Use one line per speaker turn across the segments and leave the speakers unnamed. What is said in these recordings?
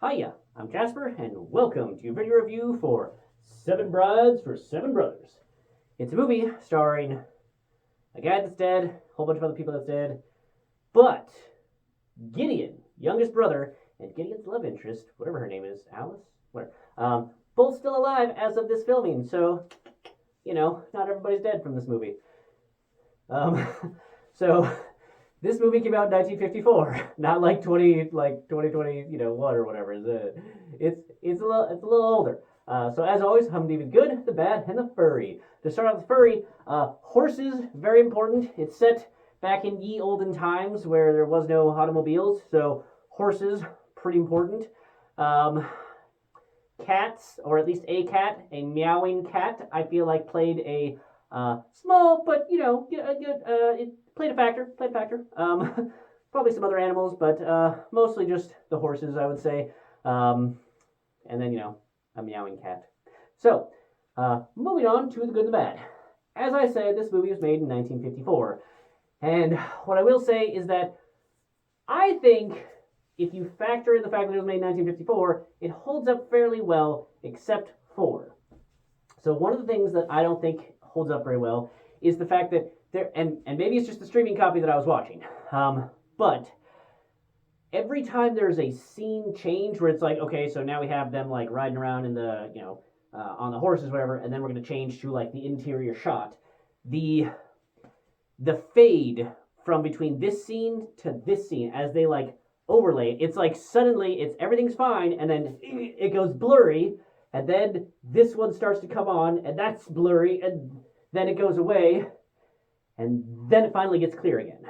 Hiya, I'm Jasper, and welcome to your video review for Seven Brides for Seven Brothers. It's a movie starring a guy that's dead, a whole bunch of other people that's dead, but Gideon, youngest brother, and Gideon's love interest, whatever her name is, Alice, whatever, both still alive as of this filming. So, not everybody's dead from this movie. Um, so this movie came out in 1954, not like 2020, what or whatever. It's a little older. So as always, I'm the good, the bad, and the furry. To start out with furry, horses, very important. It's set back in ye olden times where there was no automobiles, so horses, pretty important. Cats, or at least a cat, a meowing cat, I feel like played a small, but it played a factor. Probably some other animals, but mostly just the horses, I would say. And then a meowing cat. So, moving on to the good and the bad. As I said, this movie was made in 1954, and what I will say is that I think if you factor in the fact that it was made in 1954, it holds up fairly well, except for. So one of the things that I don't think holds up very well is the fact that and maybe it's just the streaming copy that I was watching, but every time there's a scene change where it's like, okay, so now we have them like riding around in the, on the horses, whatever, and then we're going to change to like the interior shot, the fade from between this scene to this scene as they like overlay, it's like suddenly everything's fine, and then it goes blurry, and then this one starts to come on, and that's blurry, and then it goes away, and then it finally gets clear again.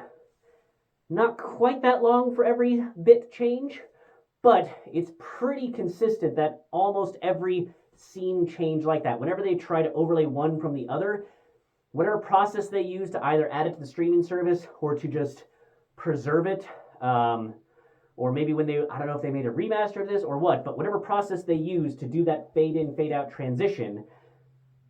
Not quite that long for every bit change, but it's pretty consistent that almost every scene change like that, whenever they try to overlay one from the other, whatever process they use to either add it to the streaming service or to just preserve it, or maybe when I don't know if they made a remaster of this or what, but whatever process they use to do that fade in, fade out transition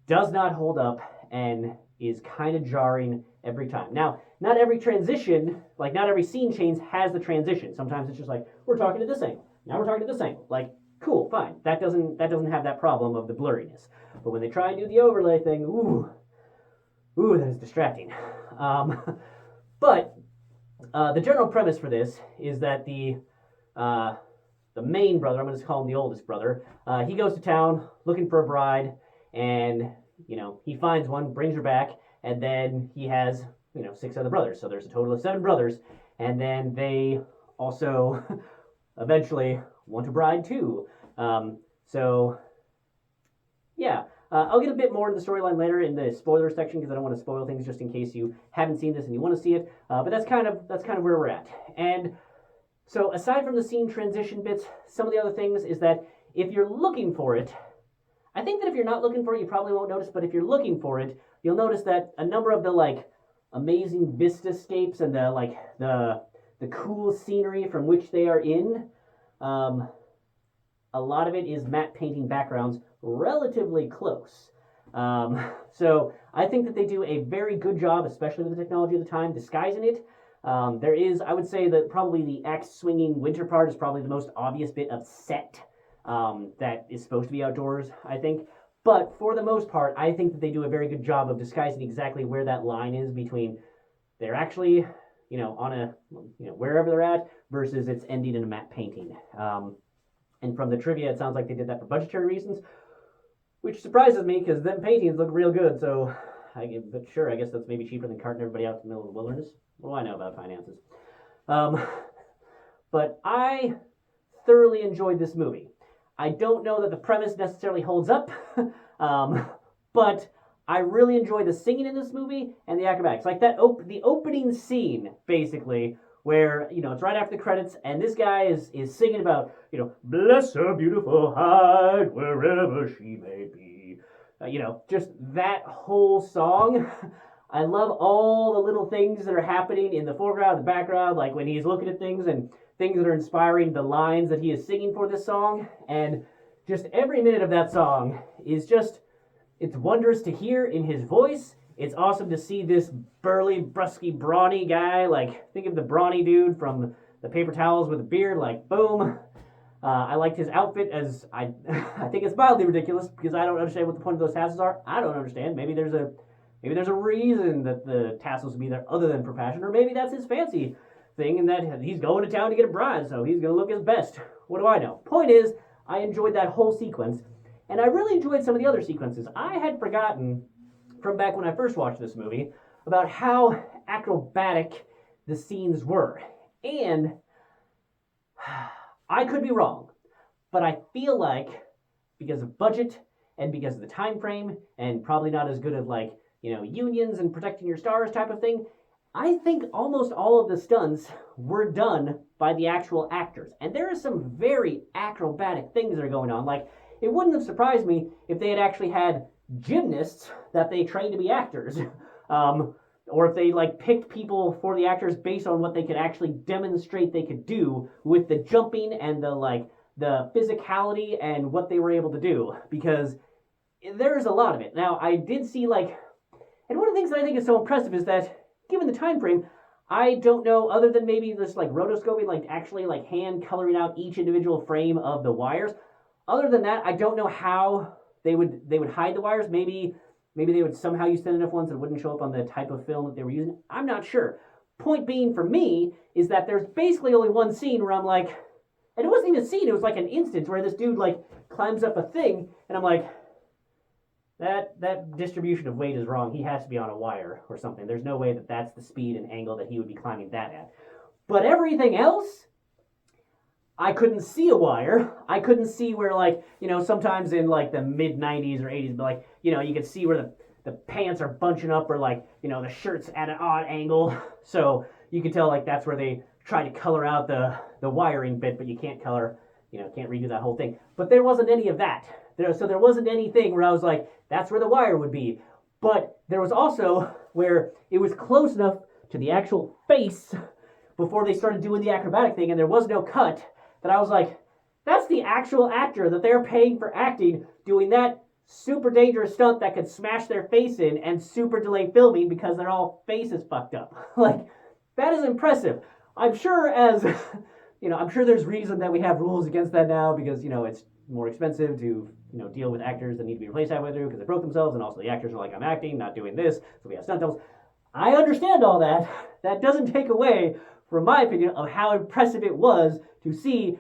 does not hold up and is kind of jarring every time. Now, not every transition, like not every scene change has the transition. Sometimes it's just like, we're talking to this angle. Now we're talking to this angle. Like, cool, fine. That doesn't have that problem of the blurriness. But when they try and do the overlay thing, ooh, that is distracting. But the general premise for this is that the main brother, I'm going to call him the oldest brother, he goes to town looking for a bride, and he finds one, brings her back, and then he has 6 other brothers. So there's a total of 7 brothers, and then they also eventually want a bride too. So yeah. I'll get a bit more into the storyline later in the spoiler section because I don't want to spoil things just in case you haven't seen this and you want to see it. But that's kind of where we're at. And so aside from the scene transition bits, some of the other things is that if you're looking for it, I think that if you're not looking for it, you probably won't notice. But if you're looking for it, you'll notice that a number of the like amazing vistascapes and the cool scenery from which they are in, a lot of it is matte painting backgrounds relatively close. So I think that they do a very good job, especially with the technology of the time, disguising it. There is, I would say that probably the axe swinging winter part is probably the most obvious bit of set that is supposed to be outdoors, I think. But for the most part, I think that they do a very good job of disguising exactly where that line is between they're actually, on a, wherever they're at versus it's ending in a matte painting. And from the trivia, it sounds like they did that for budgetary reasons, which surprises me because them paintings look real good. So, but sure, I guess that's maybe cheaper than carting everybody out to the middle of the wilderness. What do I know about finances? But I thoroughly enjoyed this movie. I don't know that the premise necessarily holds up, but I really enjoy the singing in this movie and the acrobatics. Like that, the opening scene, basically, where it's right after the credits, and this guy is singing about bless her beautiful hide wherever she may be. Just that whole song. I love all the little things that are happening in the foreground, the background, like when he's looking at things and things that are inspiring the lines that he is singing for this song, and just every minute of that song is just, it's wondrous to hear in his voice. It's awesome to see this burly, brusky, brawny guy. Like, think of the brawny dude from the paper towels with a beard. Like, boom. I liked his outfit as I think it's mildly ridiculous because I don't understand what the point of those tassels are. I don't understand. Maybe there's a reason that the tassels would be there other than for fashion, or maybe that's his fancy thing and that he's going to town to get a bride, so he's going to look his best. What do I know? Point is, I enjoyed that whole sequence, and I really enjoyed some of the other sequences. I had forgotten from back when I first watched this movie about how acrobatic the scenes were. And I could be wrong, but I feel like because of budget and because of the time frame and probably not as good of like, unions and protecting your stars type of thing, I think almost all of the stunts were done by the actual actors. And there are some very acrobatic things that are going on. Like, it wouldn't have surprised me if they had actually had gymnasts that they trained to be actors. Or if they like picked people for the actors based on what they could actually demonstrate they could do with the jumping and the physicality and what they were able to do, because there's a lot of it. Now, I did see and one of the things that I think is so impressive is that given the time frame, I don't know, other than maybe this like rotoscoping, like actually like hand coloring out each individual frame of the wires. Other than that, I don't know how they would hide the wires. Maybe they would somehow use thin enough ones that wouldn't show up on the type of film that they were using. I'm not sure. Point being for me is that there's basically only one scene where I'm like, and it wasn't even a scene, it was like an instance where this dude like climbs up a thing, and I'm like, that distribution of weight is wrong. He has to be on a wire or something. There's no way that that's the speed and angle that he would be climbing that at. But everything else, I couldn't see a wire. I couldn't see where sometimes in like the mid 90s or 80s, but like, you could see where the pants are bunching up or like, the shirt's at an odd angle. So you could tell like that's where they try to color out the wiring bit, but you can't color, can't redo that whole thing. But there wasn't any of that. So there wasn't anything where I was like, that's where the wire would be. But there was also where it was close enough to the actual face before they started doing the acrobatic thing and there was no cut, that I was like, that's the actual actor that they're paying for acting doing that super dangerous stunt that could smash their face in and super delay filming because their all faces fucked up. Like, that is impressive. I'm sure I'm sure there's reason that we have rules against that now because, it's more expensive to, deal with actors that need to be replaced halfway through because they broke themselves, and also the actors are like, I'm acting, not doing this, so we have stunt doubles. I understand all that. That doesn't take away from my opinion of how impressive it was to see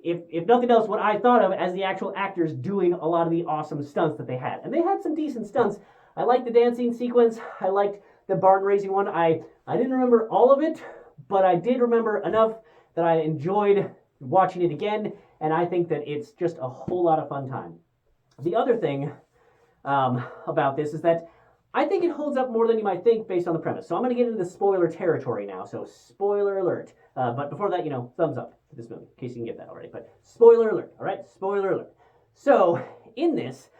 if nothing else, what I thought of as the actual actors doing a lot of the awesome stunts that they had. And they had some decent stunts. I liked the dancing sequence. I liked the barn raising one. I didn't remember all of it, but I did remember enough that I enjoyed watching it again, and I think that it's just a whole lot of fun time. The other thing about this is that I think it holds up more than you might think based on the premise. So I'm going to get into the spoiler territory now. So spoiler alert. But before that, thumbs up to this movie, in case you can get that already. But spoiler alert, all right? Spoiler alert. So in this,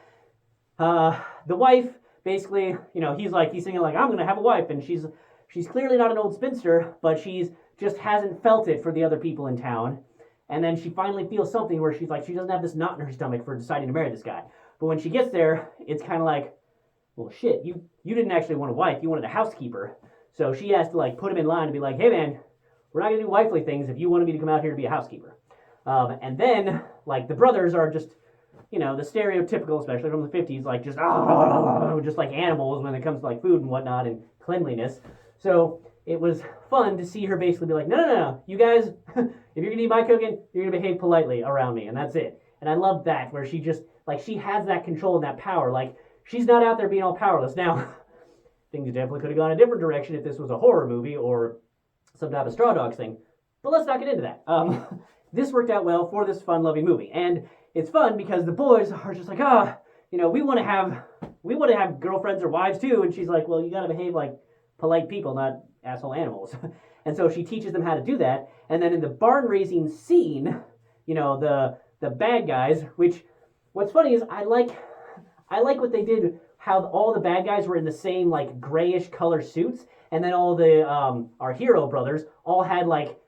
the wife basically, he's singing like, I'm going to have a wife. And she's clearly not an old spinster, but she's just hasn't felt it for the other people in town. And then she finally feels something where she's like, she doesn't have this knot in her stomach for deciding to marry this guy. But when she gets there, it's kind of like, well, shit, you didn't actually want a wife, you wanted a housekeeper. So she has to like put him in line and be like, hey man, we're not gonna do wifely things if you wanted me to come out here to be a housekeeper. And then like the brothers are just, the stereotypical, especially from the 50s, like just like animals when it comes to like food and whatnot and cleanliness. So it was fun to see her basically be like, no, you guys, if you're gonna eat my cooking, you're gonna behave politely around me, and that's it. And I love that, where she just, like, she has that control and that power. Like, she's not out there being all powerless. Now, things definitely could have gone a different direction if this was a horror movie or some type of Straw Dogs thing. But let's not get into that. This worked out well for this fun-loving movie. And it's fun because the boys are just like, we want to have girlfriends or wives too. And she's like, well, you got to behave like polite people, not asshole animals. And so she teaches them how to do that. And then in the barn raising scene, the bad guys, which what's funny is I like what they did, how all the bad guys were in the same like grayish color suits, and then all the our hero brothers all had like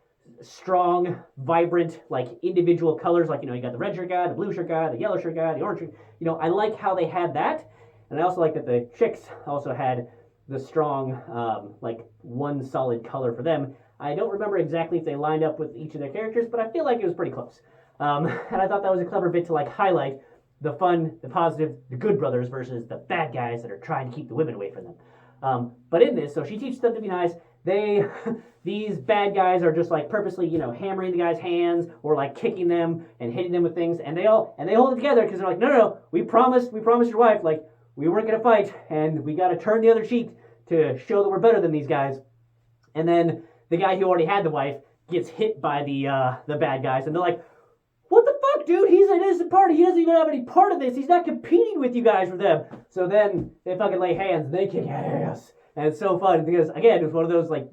strong, vibrant, like individual colors. Like, you got the red shirt guy, the blue shirt guy, the yellow shirt guy, the orange shirt. I like how they had that. And I also like that the chicks also had the strong, like one solid color for them. I don't remember exactly if they lined up with each of their characters, but I feel like it was pretty close. And I thought that was a clever bit to like highlight the fun, the positive, the good brothers versus the bad guys that are trying to keep the women away from them. But in this, so she teaches them to be nice. They, these bad guys are just like purposely, hammering the guy's hands or like kicking them and hitting them with things, and they hold it together because they're like, no, we promised your wife, like we weren't gonna fight, and we got to turn the other cheek to show that we're better than these guys. And then the guy who already had the wife gets hit by the bad guys, and they're like, what the fuck, dude? He's an innocent party. He doesn't even have any part of this. He's not competing with you guys for them. So then they fucking lay hands and they kick ass. And it's so fun because, again, it's one of those, like,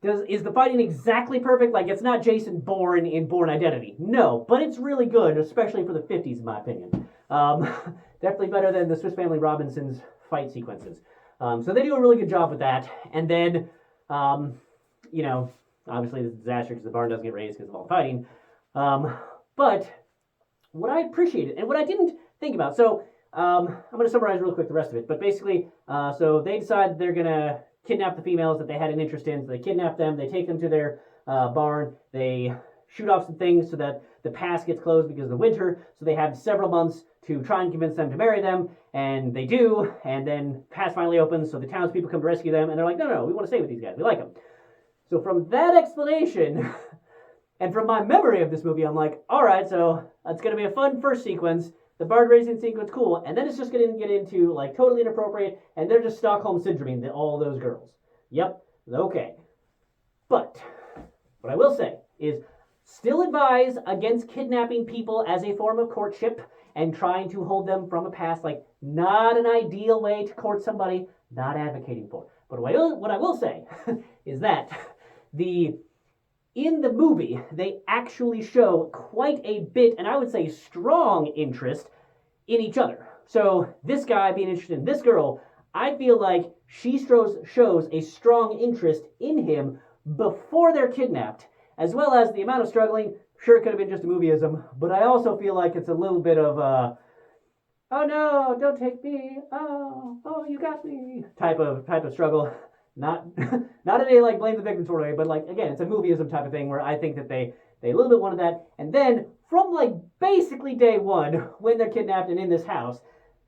is the fighting exactly perfect? Like, it's not Jason Bourne in Bourne Identity. No, but it's really good, especially for the 50s, in my opinion. Definitely better than the Swiss Family Robinson's fight sequences. So they do a really good job with that. And then, obviously this is a disaster because the barn doesn't get raised because of all the fighting. But what I appreciated and what I didn't think about, so I'm going to summarize real quick the rest of it, but basically, so they decide they're going to kidnap the females that they had an interest in, so they kidnap them, they take them to their barn, they shoot off some things so that the pass gets closed because of the winter, so they have several months to try and convince them to marry them, and they do, and then pass finally opens, so the townspeople come to rescue them, and they're like, no, we want to stay with these guys, we like them. So from that explanation... And from my memory of this movie, I'm like, all right, so it's going to be a fun first sequence. The barn raising sequence, cool. And then it's just going to get into, like, totally inappropriate, and they're just Stockholm syndroming all those girls. Yep, okay. But what I will say is still advise against kidnapping people as a form of courtship and trying to hold them from a past. Like, not an ideal way to court somebody, not advocating for. But what I will say is that in the movie, they actually show quite a bit, and I would say strong interest in each other. So this guy being interested in this girl, I feel like she shows a strong interest in him before they're kidnapped, as well as the amount of struggling. Sure, it could have been just a movieism, but I also feel like it's a little bit of oh no, don't take me, oh you got me, type of struggle. Not in a like blame the victim sort of way, but like again, it's a movieism type of thing where I think that they a little bit wanted that, and then from like basically day one when they're kidnapped and in this house,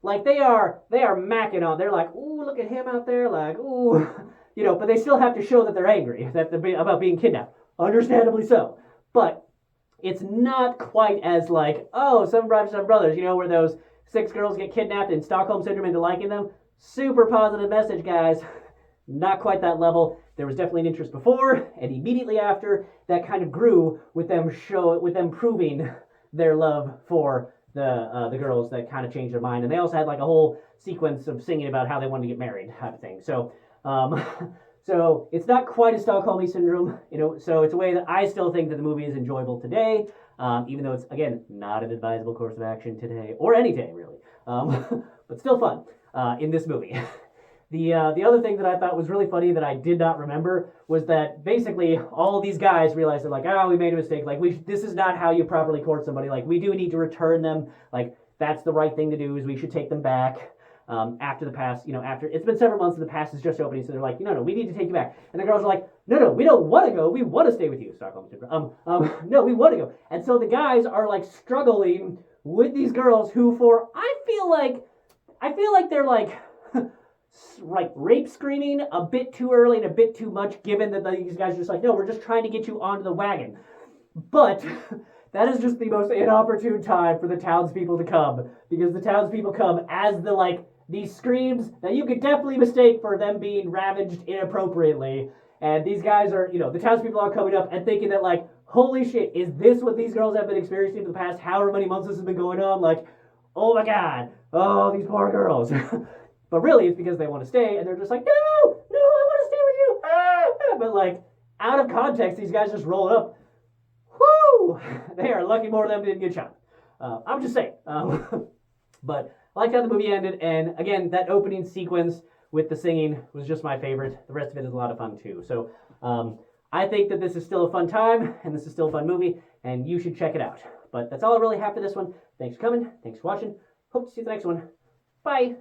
like they are macking on. They're like, ooh, look at him out there, like ooh, but they still have to show that they're angry about being kidnapped, understandably so. But it's not quite as like, oh, Seven Brides, Seven Brothers, where those 6 girls get kidnapped in Stockholm syndrome into liking them. Super positive message, guys. Not quite that level. There was definitely an interest before, and immediately after, that kind of grew with them proving their love for the girls that kind of changed their mind. And they also had like a whole sequence of singing about how they wanted to get married, type of thing. So, so it's not quite a Stockholm syndrome, So it's a way that I still think that the movie is enjoyable today, even though it's again not an advisable course of action today or any day really, but still fun in this movie. The other thing that I thought was really funny that I did not remember was that basically all these guys realized that like, we made a mistake. Like this is not how you properly court somebody. Like we do need to return them. Like that's the right thing to do is we should take them back after the pass. After it's been several months and the pass is just opening. So they're like, no, we need to take you back. And the girls are like, no, we don't want to go. We want to stay with you. Stockholm syndrome. No, we want to go. And so the guys are like struggling with these girls who I feel like they're like. Rape screening a bit too early and a bit too much, given that these guys are just like, no, we're just trying to get you onto the wagon. But that is just the most inopportune time for the townspeople to come, because the townspeople come as these screams that you could definitely mistake for them being ravaged inappropriately. And these guys are, the townspeople are coming up and thinking that like, holy shit, is this what these girls have been experiencing for the past however many months this has been going on? Like, oh my god, oh, these poor girls. But really, it's because they want to stay, and they're just like, no, I want to stay with you. But like, out of context, these guys just roll it up. Whoo! They are lucky more of them didn't get shot. I'm just saying. But I liked how the movie ended, and again, that opening sequence with the singing was just my favorite. The rest of it is a lot of fun too. So I think that this is still a fun time, and this is still a fun movie, and you should check it out. But that's all I really have for this one. Thanks for coming. Thanks for watching. Hope to see you the next one. Bye.